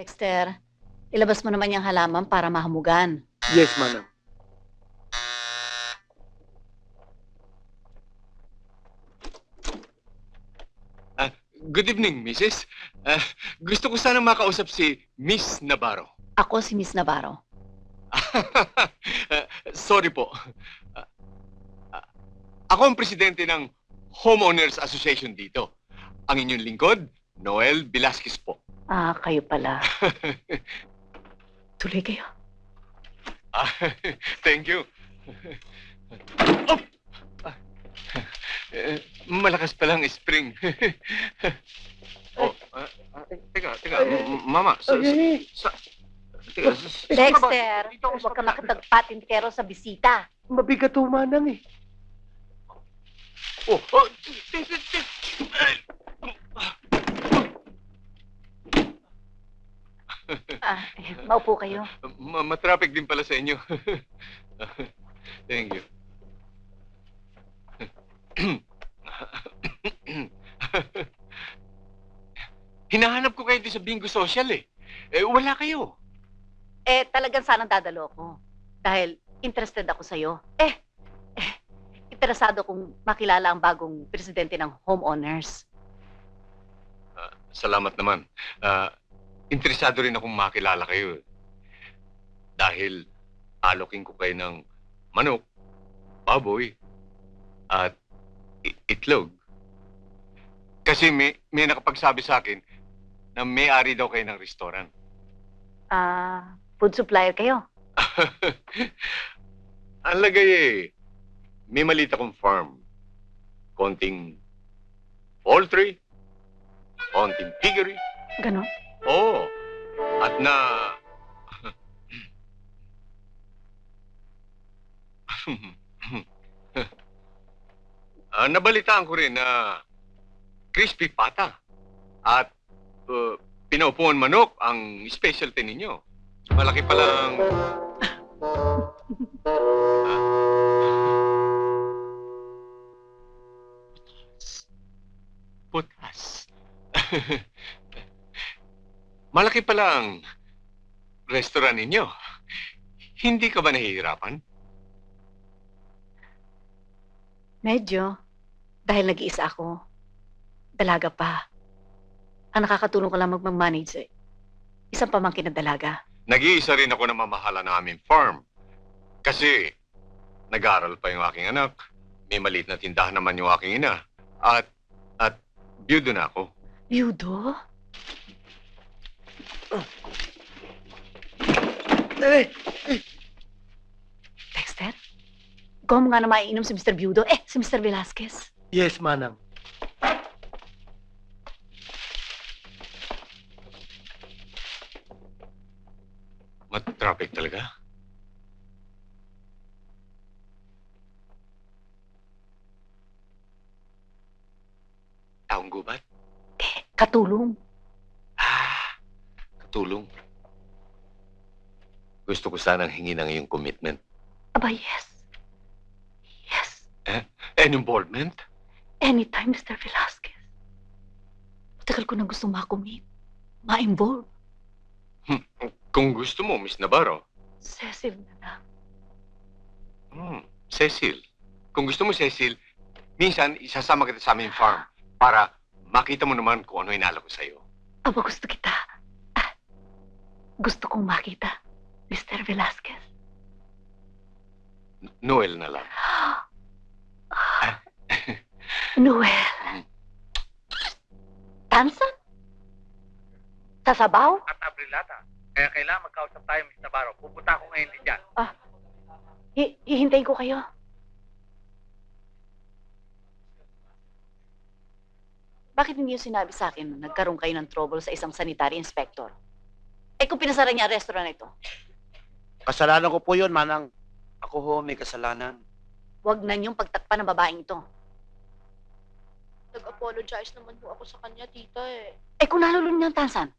Dexter, ilabas mo naman yung halaman para mahamugan. Yes, Manang. Good evening, Mrs. Gusto ko sana makausap si Miss Navarro. Ako si Miss Navarro. Sorry po. Ako ang presidente ng Homeowners Association dito. Ang inyong lingkod, Noel Velasquez po. Ah, kayo pala. Tuloy kayo. Thank you. Oh! Malakas palang spring. Teka. Mama, teka, Dexter, huwag ka makipagpatintero sa bisita. Mabigat ho, Manang eh. Maupo kayo. Matraffic din pala sa inyo. Thank you. Hinahanap ko kayo din sa bingo social eh. Wala kayo. Talagang sanang dadalo ko. Dahil interested ako sa'yo. Interesado kong makilala ang bagong presidente ng homeowners. Salamat naman. Interesado rin akong makilala kayo. Dahil alokin ko kayo ng manok, baboy, at itlog. Kasi may nakapagsabi sa akin na may-ari daw kayo ng restaurant. Food supplier kayo. Ang lagay may maliit akong farm. Konting poultry, konting piggery. Ganon? Oo. At nabalitaan ko rin na crispy pata at pinaupuan manok ang specialty ninyo. Malaki palang... Putas. Malaki palang restaurant ninyo. Hindi ka ba nahihirapan? Medyo. Dahil nag-iisa ako. Dalaga pa. Ang nakakatulong ko lang mag-manage isang pamangkin na dalaga. Nag-iisa rin ako na mamahala ng aming farm. Kasi nag-aaral pa yung aking anak. May maliit na tindahan naman yung aking ina. At byudo na ako. Byudo? Dexter? Ikaw mo nga na maiinom si Mr. Byudo. Si Mr. Velasquez. Yes, Manang. Traffic talaga. Taong gubat? Katulong. Katulong. Gusto ko sanang hingi ng iyong commitment. Aba, yes. Yes. An involvement? Anytime, Mr. Velasquez. Tagal ko na gusto ma-commit. Ma-involve. Kung gusto mo, Miss Navarro. Cecil na lang. Cecil. Kung gusto mo, Cecil, minsan isasama kita sa aming farm para makita mo naman kung ano inala ko sa'yo. Aba, gusto kita. Gusto kong makita, Mr. Velasquez. Noel na lang. Noel. Tansan? Sasabaw? At Abrilata. Kaya kailangan magkausap tayo, Miss Navarro. Pupunta ako ngayon din dyan. Hihintayin ko kayo. Bakit hindi niyo sinabi sa akin na nagkaroon kayo ng trouble sa isang sanitary inspector? Kung pinasara niya ang restaurant na ito, Kasalanan ko po yun, Manang. Ako ho, may kasalanan. huwag na niyong pagtakpan ng babaeng ito. Nag-apologize naman po ako sa kanya, tita eh. Kung nalulun niya ang Tansan,